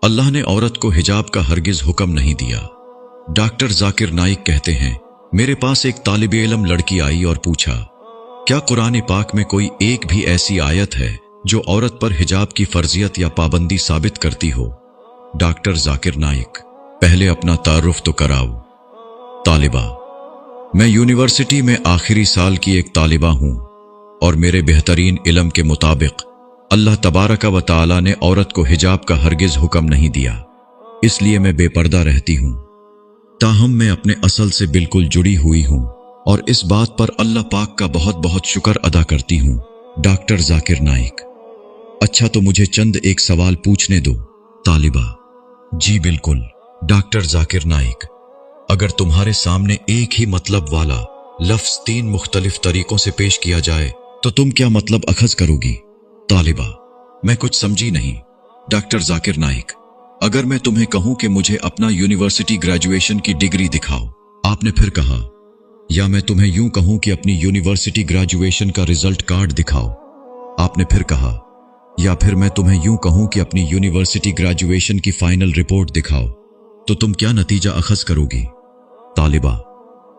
अल्लाह ने औरत को हिजाब का हरगिज हुक्म नहीं दिया। डॉक्टर जाकिर नाइक कहते हैं, मेरे पास एक तालिब इल्म लड़की आई और पूछा, क्या कुरान पाक में कोई एक भी ऐसी आयत है जो औरत पर हिजाब की फर्जियत या पाबंदी साबित करती हो? डॉक्टर जाकिर नाइक, पहले अपना तारुफ तो कराओ। तालिबा, मैं यूनिवर्सिटी में आखिरी साल की एक तालिबा हूं और मेरे बेहतरीन इल्म के मुताबिक अल्लाह तबारक व तआला ने औरत को हिजाब का हरगिज हुक्म नहीं दिया, इसलिए मैं बेपर्दा रहती हूं। ताहम मैं अपने असल से बिल्कुल जुड़ी हुई हूं और इस बात पर अल्लाह पाक का बहुत बहुत शुक्र अदा करती हूं। डॉक्टर जाकिर नाइक, अच्छा तो मुझे चंद एक सवाल पूछने दो। तालिबा, जी बिल्कुल। डॉक्टर जाकिर नाइक, अगर तुम्हारे सामने एक ही मतलब वाला लफ्ज 3 मुख्तलिफ तरीकों से पेश किया जाए तो तुम क्या मतलब अखज करोगी? तालिबा, मैं कुछ समझी नहीं। डॉक्टर जाकिर नाइक, अगर मैं तुम्हें कहूं कि मुझे अपना यूनिवर्सिटी ग्रेजुएशन की डिग्री दिखाओ, आपने फिर कहा, या मैं तुम्हें यूं कहूं कि अपनी यूनिवर्सिटी ग्रेजुएशन का रिजल्ट कार्ड दिखाओ, आपने फिर कहा, या फिर मैं तुम्हें यूं कहूं कि अपनी यूनिवर्सिटी ग्रेजुएशन की फाइनल रिपोर्ट दिखाओ, तो तुम क्या नतीजा अखज करोगी? तालिबा,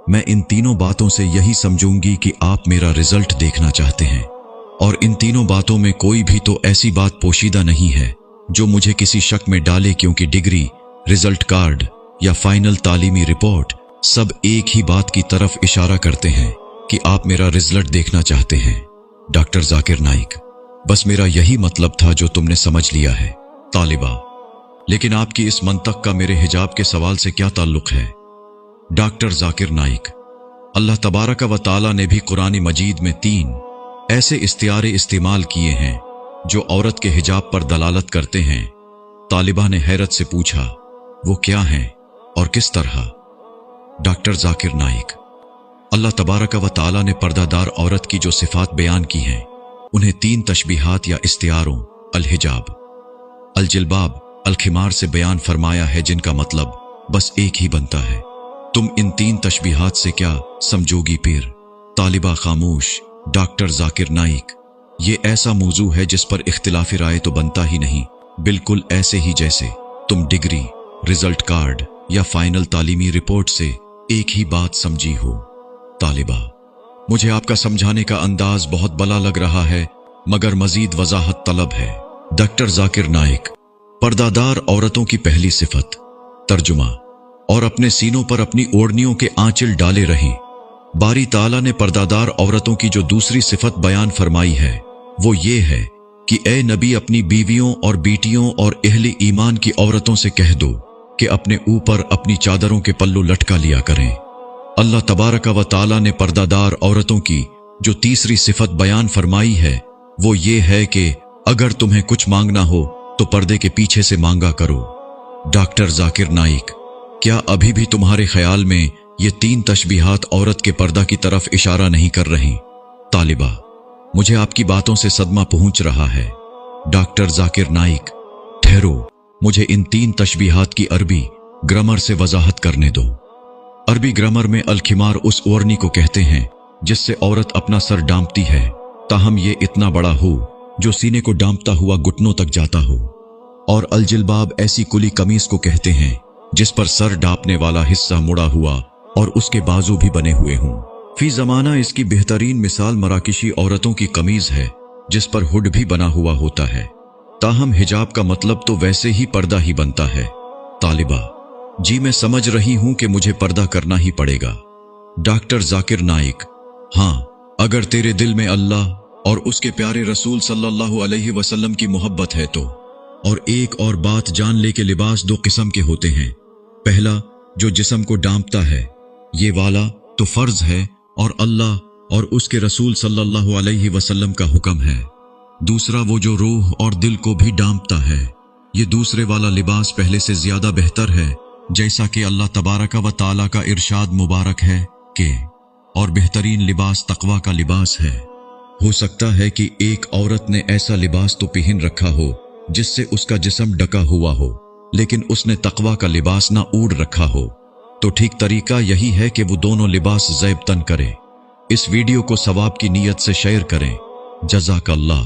मैं इन तीनों बातों से यही समझूंगी कि आप मेरा रिजल्ट देखना चाहते हैं और इन तीनों बातों में कोई भी तो ऐसी बात पोशीदा नहीं है जो मुझे किसी शक में डाले, क्योंकि डिग्री, रिजल्ट कार्ड या फाइनल तालीमी रिपोर्ट सब एक ही बात की तरफ इशारा करते हैं कि आप मेरा रिजल्ट देखना चाहते हैं। डॉक्टर जाकिर नाइक, बस मेरा यही मतलब था जो तुमने समझ लिया है। तालिबा, लेकिन आपकी इस मंतक का मेरे हिजाब के सवाल से क्या ताल्लुक है? डॉक्टर जाकिर नाइक, अल्लाह तबारक व तआला ने भी कुरान मजीद में 3 ऐसे इस्तियारे इस्तेमाल किए हैं जो औरत के हिजाब पर दलालत करते हैं। तालिबा ने हैरत से पूछा, वो क्या हैं और किस तरह? डॉक्टर जाकिर नाइक, अल्लाह तबारक व तआला ने पर्दादार औरत की जो सिफात बयान की हैं उन्हें 3 तशबीहात या इस्तियारों अल हिजाब, अल जिल्बाब, अल खिमार से बयान फरमाया है, जिनका मतलब बस एक ही बनता है। तुम इन 3 तशबीहात से क्या समझोगी पीर? तालिबा खामोश। डॉक्टर जाकिर नाइक, ये ऐसा मौजू है जिस पर इख्तिलाफी राय तो बनता ही नहीं, बिल्कुल ऐसे ही जैसे तुम डिग्री, रिजल्ट कार्ड या फाइनल तालीमी रिपोर्ट से एक ही बात समझी हो। तालिबा, मुझे आपका समझाने का अंदाज बहुत भला लग रहा है, मगर मजीद वजाहत तलब है। डॉक्टर जाकिर नाइक, पर्दादार औरतों की पहली सिफत तर्जुमा, और अपने सीनों पर अपनी ओढ़नियों के आंचल डाले रहें। बारी ताला ने पर्दादार औरतों की जो दूसरी सिफत बयान फरमाई है वो ये है कि ए नबी, अपनी बीवियों और बेटियों और अहले ईमान की औरतों से कह दो कि अपने ऊपर अपनी चादरों के पल्लू लटका लिया करें। अल्लाह तबारक व तआला ने पर्दादार औरतों की जो तीसरी सिफत बयान फरमाई है वो ये है कि अगर तुम्हें कुछ मांगना हो तो पर्दे के पीछे से मांगा करो। डॉक्टर जाकिर नाइक, क्या अभी भी तुम्हारे ख्याल में ये 3 तशबीहात औरत के पर्दा की तरफ इशारा नहीं कर रही? तालिबा, मुझे आपकी बातों से सदमा पहुंच रहा है। डॉक्टर जाकिर नाइक, ठहरो, मुझे इन 3 तशबीहात की अरबी ग्रामर से वजाहत करने दो। अरबी ग्रामर में अलखिमार उस ओढ़नी को कहते हैं जिससे औरत अपना सर डांपती है, ताहम ये इतना बड़ा हो जो सीने को डांपता हुआ घुटनों तक जाता हो। और अलजिल्बाब ऐसी कुली कमीज को कहते हैं जिस पर सर डांपने वाला हिस्सा मुड़ा हुआ और उसके बाजू भी बने हुए हों। फी जमाना इसकी बेहतरीन मिसाल मराकिशी औरतों की कमीज है जिस पर हुड भी बना हुआ होता है। ताहम हिजाब का मतलब तो वैसे ही पर्दा ही बनता है। तालिबा, जी मैं समझ रही हूं कि मुझे पर्दा करना ही पड़ेगा। डॉक्टर जाकिर नाइक, हाँ, अगर तेरे दिल में अल्लाह और उसके प्यारे रसूल सल्लल्लाहु अलैहि वसल्लम की मोहब्बत है तो। और एक और बात जान ले कि लिबास 2 किस्म के होते हैं। पहला जो जिस्म को डांपता है, ये वाला तो फर्ज है और अल्लाह और उसके रसूल सल्लल्लाहु अलैहि वसल्लम का हुक्म है। दूसरा वो जो रूह और दिल को भी डांपता है, ये दूसरे वाला लिबास पहले से ज्यादा बेहतर है, जैसा कि अल्लाह तबारक व तआला का इरशाद मुबारक है कि और बेहतरीन लिबास तकवा का लिबास है। हो सकता है कि एक औरत ने ऐसा लिबास तो पहन रखा हो जिससे उसका जिस्म ढका हुआ हो, लेकिन उसने तकवा का लिबास ना ओढ़ रखा हो, तो ठीक तरीका यही है कि वो दोनों लिबास ज़ैब तन करे। इस वीडियो को सवाब की नीयत से शेयर करें। जज़ाकल्लाह।